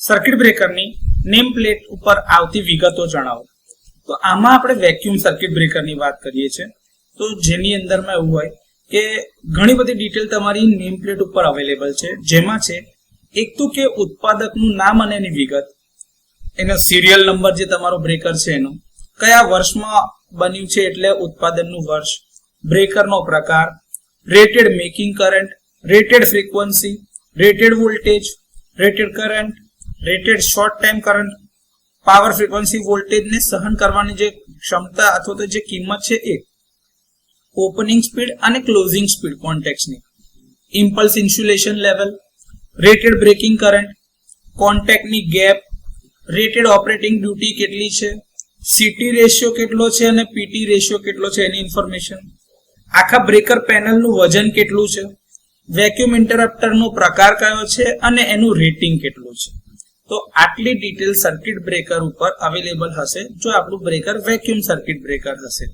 Circuit બ્રેકરની name plate ઉપર આવતી વિગતો જણાવો. તો આમાં આપણે વેક્યુમ સર્કિટ બ્રેકરની વાત કરીએ છીએ. તો જેની અંદરમાં એવું હોય કે ઘણી બધી ડિટેલ તમારી નેમ પ્લેટ ઉપર અવેલેબલ છે, જેમાં છે એક તો કે ઉત્પાદકનું નામ અને એની વિગત, એનો સિરિયલ નંબર જે તમારો બ્રેકર છે એનો, કયા વર્ષમાં બન્યું છે એટલે ઉત્પાદનનું વર્ષ, બ્રેકરનો પ્રકાર, rated making current, rated frequency, rated voltage, rated current, rated short time current, power frequency વોલ્ટેજને સહન કરવાની જે ક્ષમતા અથવા તો જે કિંમત છે એ, ઓપનિંગ સ્પીડ અને ક્લોઝિંગ સ્પીડ કોન્ટેક્ટની, impulse insulation level, rated breaking current, કોન્ટેક્ટની ગેપ, રેટેડ ઓપરેટિંગ ડ્યુટી કેટલી છે, સીટી રેશિયો કેટલો છે અને પીટી રેશિયો કેટલો છે એની ઇન્ફોર્મેશન, આખા બ્રેકર પેનલનું વજન કેટલું છે, વેક્યુમ ઇન્ટરપ્ટરનો પ્રકાર કયો છે અને એનું રેટિંગ કેટલું છે. તો આટલી ડિટેલ સર્કિટ બ્રેકર ઉપર અવેલેબલ હશે જો આપણું બ્રેકર વેક્યુમ સર્કિટ બ્રેકર હશે.